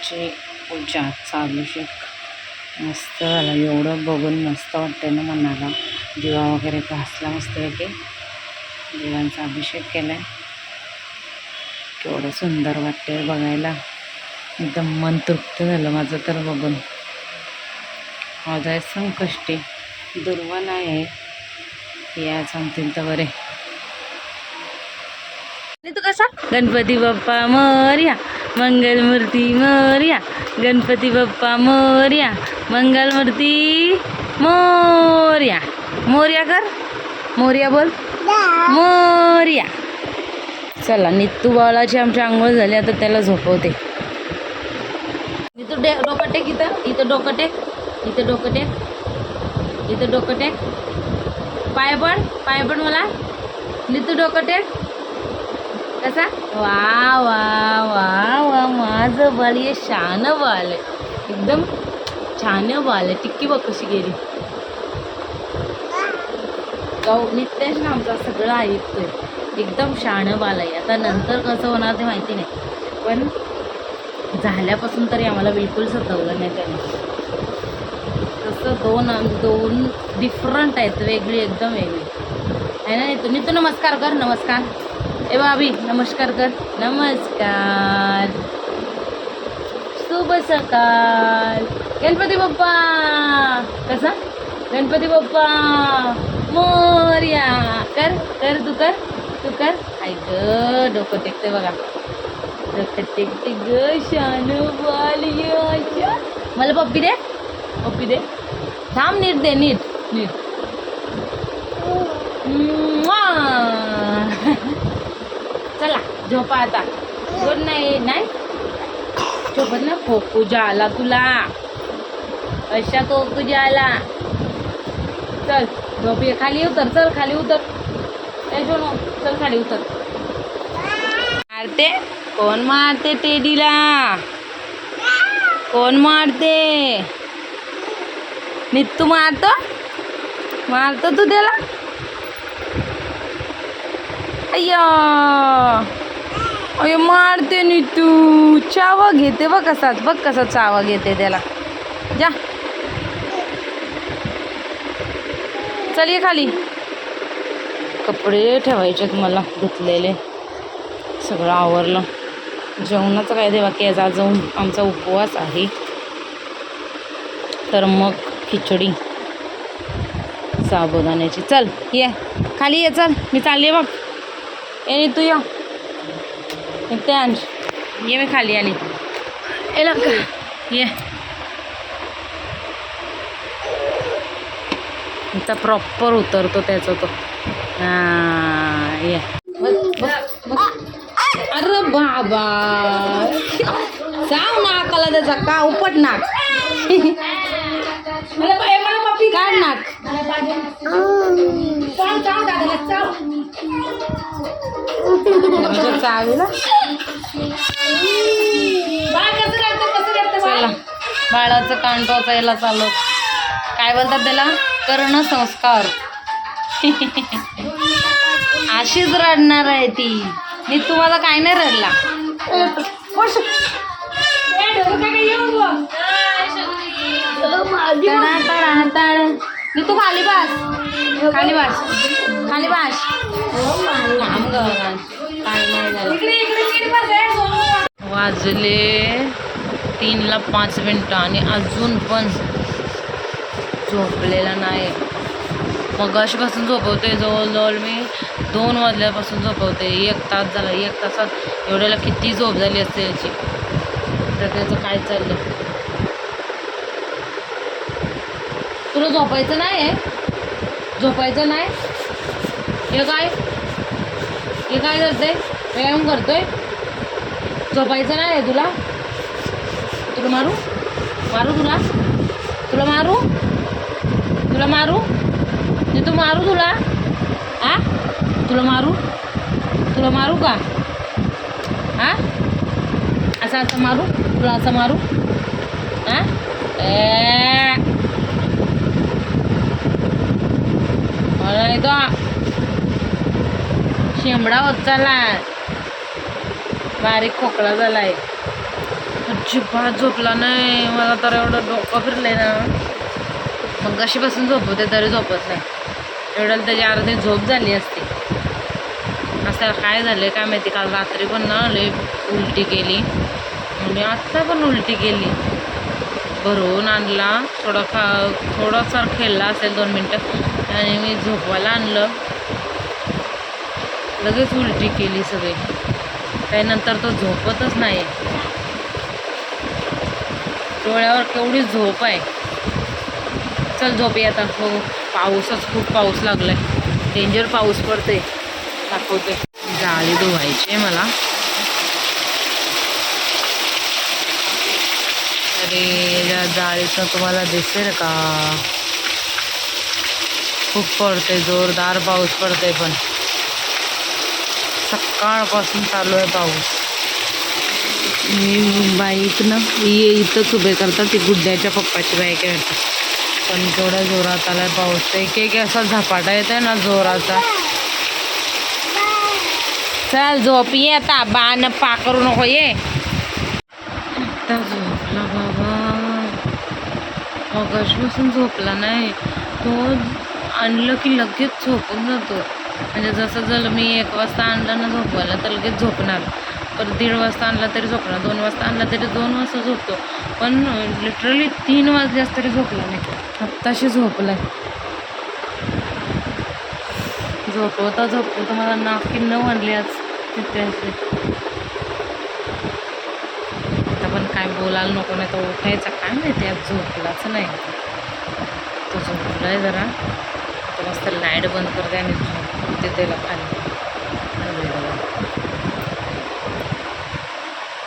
देवाची पूजा, अभिषेक मस्त झाला. एवढं बघून मस्त वाटते ना मनाला. दिवा वगैरे घासला मस्तपैकी, देवांचा अभिषेक केला आहे. केवढं सुंदर वाटते बघायला. एकदम मन तृप्त झालं माझं तर बघून. माझा आहे संकष्टी, दुर्वा नाही आहे, या सांगतील तर बरे. तू कसा गणपती बाप्पा मोरया, मंगलमूर्ती मोरया, गणपती बाप्पा मोरया, मंगलमूर्ती मोरया. मोरया कर, मोरया बोल, मोरया. चला नित्तू बाळाची आमची आंघोळ झाली, आता त्याला झोपवते. नितू डोकं टेक, इथं डोकं टेक, इथं डोकं टेक, इथं डोकं टेक. पाय पड मला. नितू डोकं टेक. कसा वा वा वा वा, माझं बाल हे शान बाल आहे, एकदम छान बाल आहे. टिक्की बघ कशी गेली. नित्याश ना आमचा सगळं ऐकतोय, एकदम शान बाल आहे. आता नंतर कसं होणार ते माहिती नाही, पण झाल्यापासून तरी आम्हाला बिलकुल सतवलं नाही त्याने. तसं दोन डिफरंट आहेत, वेगळी, एकदम वेगळी आहे ना. नितू नमस्कार कर, नमस्कार. ए भाभी नमस्कार कर, नमस्कार, शुभ सकाळ. गणपती बाप्पा कसा, गणपती बाप्पा मोरया. कर कर, तू कर, तू कर. आई ग डोकं टेकते बघा, डोकं टेकते ग, शान बाल. मला पप्पी दे, पप्पी दे. थांब, नीट दे, नीट नीट. चला झोपा आता, गुड नाईट. नाही झोपत ना, खोकू झाला तुला, अशा खोकू झाला. चल झोप, ये खाली उतर, चल खाली उतर. चल खाली उतर. मारते कोण, मारते टेडीला, कोण मारते? नित्तू मारतो, मारतो तू त्याला. अय्या अय्या, मारते नितू. चावा घेते बघ कसाच, बघ कसा चावा घेते त्याला. जा चल, ये खाली. कपडे ठेवायचेत मला धुतलेले, सगळं आवरलं. जेवणाचं काय देवा की आज जाऊन आमचा उपवास आहे, तर मग खिचडी साबुदाण्याची. चल ये खाली, ये चल, मी चालली बघ. ये तू या, नित्यांश ये, मी खाली आली. ए लग ये, इथं प्रॉपर उतरतो त्याचा तो. ये अरे बाबा, सांग नाकाला त्याचा का उपट नाक. काढ नाक. चावीला चला, बाळाचं कान टोचायला चालू. काय बोलतात त्याला, कर्ण संस्कार. अशीच रडणार आहे ती. मी तुम्हाला काय नाही रडला. मी तू खाली बस, खाली बस, खाली बस. काम कर, काय नाही झालं. वाजले 3:05 आणि अजून पण झोपलेला नाही. मगाशीपासून झोपवते, जवळजवळ मी 2 वाजल्यापासून झोपवते. 1 तास झाला. 1 तासात एवढ्याला किती झोप झाली असते याची. तर त्याचं काय चाललं. तुला झोपायचं नाही आहे, झोपायचं नाही. हे काय करते, व्यायाम करतोय. झोपायचं नाही आहे तुला. तुला मारू तुला, तुला मारू, तुला मारू. तू मारू तुला. आ तुला मारू का? हा असं मारू तुला, असं मारू. हा मला नाही तो शेंबडा होत चालला, बारीक खोकला झालाय. अजिबात झोपला नाही. मला तर एवढं डोकं फिरलंय ना, मग कशीपासून झोपवते तरी झोपत नाही. एवढ्याला त्याची अर्धी झोप झाली असती. असं काय झालं काय माहिती. काल रात्री पण ना लय उलटी केली आणि आत्ता पण उलटी केली. भरवून आणला, थोडासा खेळला असेल 2 मिनटं आणि मी झोपवायला आणलं, लगेच उलटी केली सगळी. त्यानंतर तो झोपतच नाही. डोळ्यावर केवढी झोप आहे. चल झोपी आता. हो, खूप पाऊस लागलाय. डेंजर पाऊस पडते. दाखवते. जाळी धुवायची मला. अरे या जाळीचं तुम्हाला दिसेल का? खूप पडते, जोरदार पाऊस पडते. पण सकाळपासून चालू आहे पाऊस. मी बाईक ना इथंच उभे करतात. ती गुड्ड्याच्या पप्पाची बाईक आहे. पण केवढ्या जोरात आलाय पाऊस. एक असा झपाटा येत आहे ना जोराचा. चल झोप ये आता. बाण पा करू नको ये. आता झोपला बाबा. ऑगस्टपासून झोपला नाही तो. आणलं की लगेच झोपून जातो. म्हणजे जसं जर मी 1 वाजता आणलं ना झोपवायला तर लगेच झोपणार. पर 1:30 वाजता आणला तरी झोपणार. 2 वाजता आणला तरी 2 वाजता झोपतो. पण लिटरली 3 वाजल्यास तरी झोपला नाही. आत्ताशी झोपलाय. झोपवता मला नाकी न आणली आज तिथे असले. आता पण काय बोलायला नको, नाही तर उठायचा काय माहिती. आज झोपलाच नाही तो. झोपलाय जरा. तर मस्त लाईट बंद करते आणि झोपते त्याला खाली.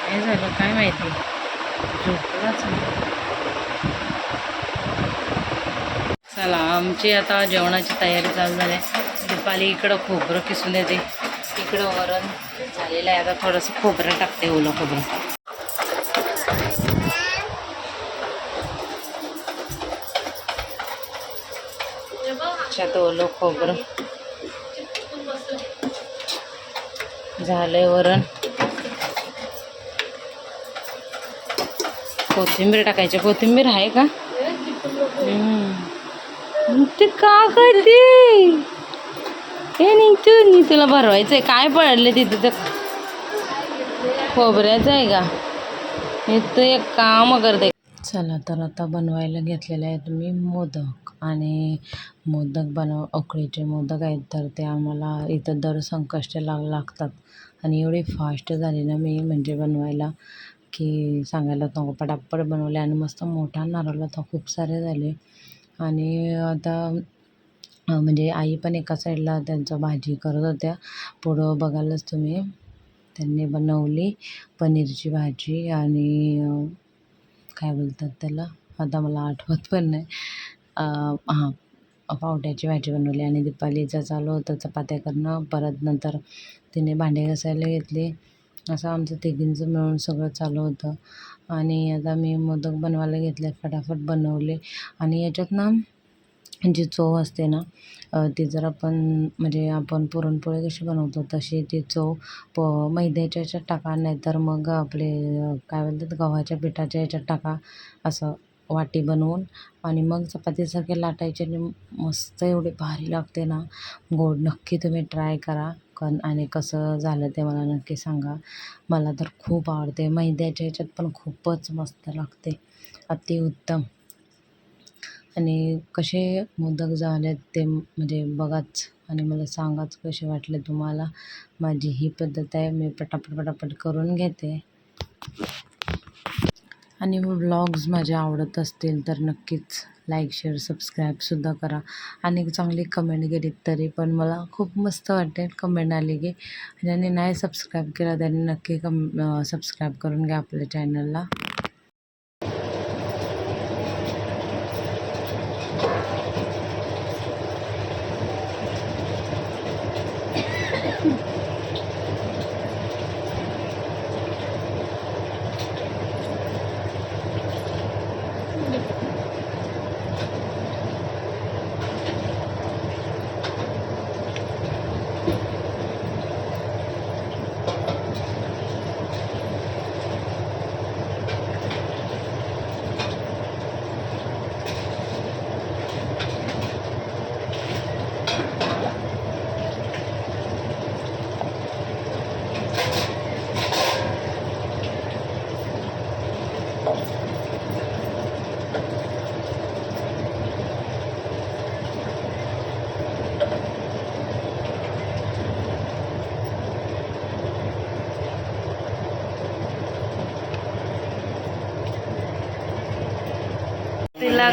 काय झालं काय माहिती, झोपलाच नाही. चला आमची आता जेवणाची तयारी चालू झाली आहे. दीपाली इकडं खोबरं किसून देते, इकडं वरण झालेलं आहे. आता थोडंसं खोबरं टाकते, ओलं खोबरं. तो ओलं खोबरं झालंय. वरण, कोथिंबीर टाकायची. कोथिंबीर आहे का? ते का करते हे नाही तुला भरवायचंय. काय पडले तिथे? तर खोबऱ्याचं आहे का? मी तर एक काम करते. चला तर आता बनवायला घेतलेले आहेत मी मोदक. आणि मोदक उकडीचे मोदक आहेत. तर ते आम्हाला इथं दर संकष्टीला लागतात. आणि एवढी फास्ट झाली ना मी म्हणजे बनवायला की सांगायला नको. पटापट बनवले आणि मस्त मोठा नारळ तर खूप सारे झाले. आणि आता म्हणजे आई पण एका साईडला त्यांचं भाजी करत होत्या. पुढं बघालच तुम्ही त्यांनी बनवली पनीरची भाजी आणि काय बोलतात त्याला, आता मला आठवत पण नाही. हां, पावट्याची भाजी बनवली. आणि दीपालीचं चालू होतं चपात्या करणं. परत नंतर तिने भांडे घासायला घेतले. असं आमचं तिघींचं मिळून सगळं चालू होतं. आणि आता मी मोदक बनवायला घेतले, फटाफट बनवले. आणि याच्यात ना जी चव असते ना ती जर आपण म्हणजे आपण पुरणपोळी कशी बनवतो तशी ती चव मैद्याच्या याच्यात टाका, नाही तर मग आपले काय बोलतात गव्हाच्या पिठाच्या याच्यात टाका. असं वाटी बनवून आणि मग चपातीसारखे लाटायचे आणि मस्त एवढे भारी लागते ना. गोड नक्की तुम्ही ट्राय करा. आणि कसं झालं ते मला नक्की सांगा. मला तर खूप आवडते. मैद्याच्या ह्याच्यात पण खूपच मस्त लागते, अतिउत्तम. आणि कसे मोदक झाले ते म्हणजे बघाच आणि मला सांगाच कसे वाटले तुम्हाला. माझी ही पद्धत आहे, मी पटापट करून घेते. आणि व्लॉग्स माझे आवडत असतील तर नक्कीच लाईक, शेअर, सबस्क्राईबसुद्धा करा. आणि चांगली कमेंट केली तरी पण मला खूप मस्त वाटेल कमेंट आली की. ज्यांनी नाही सबस्क्राईब केलं त्यांनी नक्की सबस्क्राईब करून घ्या आपल्या चॅनलला.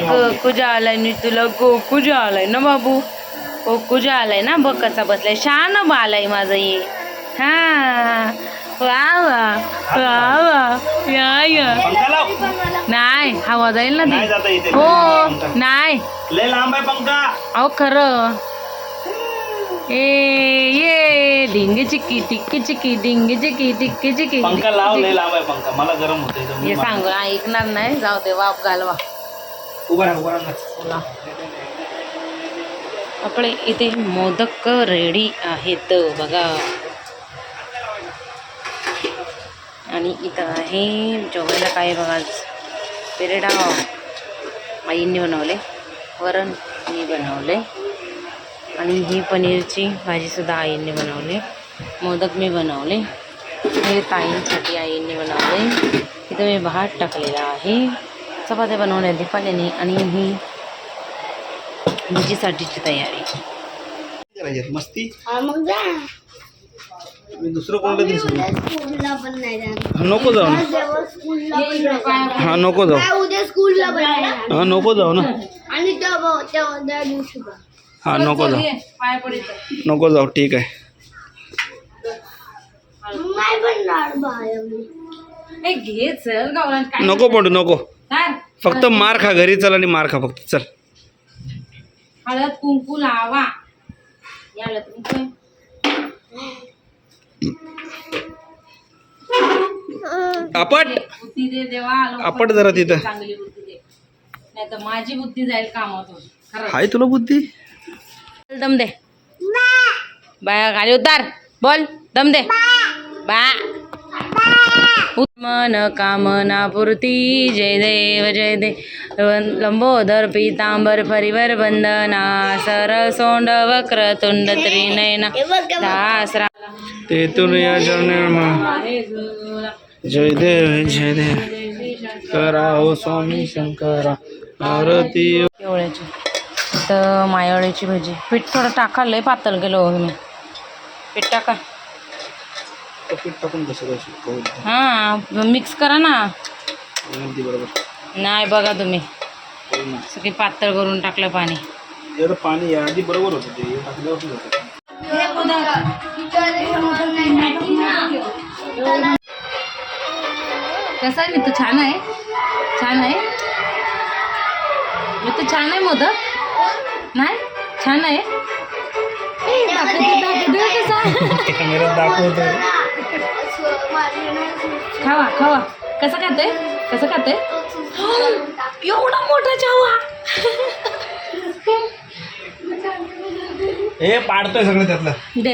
कोकू झालाय नी तुला कोकू झालाय ना बाबू कोकू झालाय ना बघ कसा बसलाय शान बालाय माझं ये हा वा वा वा वा या पंखा लाव. नाही हवा जाईल ना नाही ती जाता इथे. हो नाही लय लांब आहे पंखा. अहो खरं ये डिंगी चिक्की टिक्की चिक्की डिंगी चिक्की टिक्की चिक्की पंखा लाव. लय लांब आहे पंखा. मला गरम होते हे सांग ऐकणार नाही जाऊ दे वाप घालवा उभा राहा. बोला आपले इथे मोदक रेडी आहेत बघा आणि इथं आहे जेवायला काय बघा पेरेडा आईंनी बनवले वरण मी बनवले आणि ही पनीरची भाजीसुद्धा आईंनी बनवली मोदक मी बनवले हे ताईंसाठी आईंनी बनवले इथं मी भात टाकलेला आहे चपात्या बनवल्या दीपाल्याने आणि ही भाजीसाठीची तयारी मस्ती. मी दुसरं कोणतं दिसू नको जाऊ ना. हा नको जाऊ. हा नको जाऊ ना. हा नको जाऊ नको जाऊ ठीक आहे. घे चल गावरान काय नको पडू नको. काय फक्त मार खा घरी चल आणि मार खा फक्त चल. हळद कुंकू लावा याला कुंकू आपट बुद्धी दे देवा आपट जरा तिथं. चांगली बुद्धी दे नाही तर माझी बुद्धी जाईल कामातून खरं हाय तुला बुद्धी. दम दे बाया खाली उतार बोल दम दे बा मन कामना पूर्ती जय देव लंबोदर पीतांबर परिवर वंदना सर सोंड वक्र तुंड त्रिनयना दासरा तेथून या जय देव कराओ स्वामी शंकरा आरती. केवळ्याची तर मायाळीची भजी पीठ थोडं टाका लय पातळ गेलो हो मी पीठ टाका पीठ टाकून कसं हां मिक्स करा ना बरोबर नाही बघा तुम्ही सगळी पातळ करून टाकलं पाणी एवढं पाणी आधी बरोबर होतं ते टाकल्यावर होतं. कसा आहे मी तो छान आहे छान आहे मी तो छान आहे मोदक नाही छान आहे कॅमेऱ्यात दाखवतो. खावा खावा कसं खाते कसं खाते एवढा मोठा चावा हे पाडतोय सगळं त्यातलं दे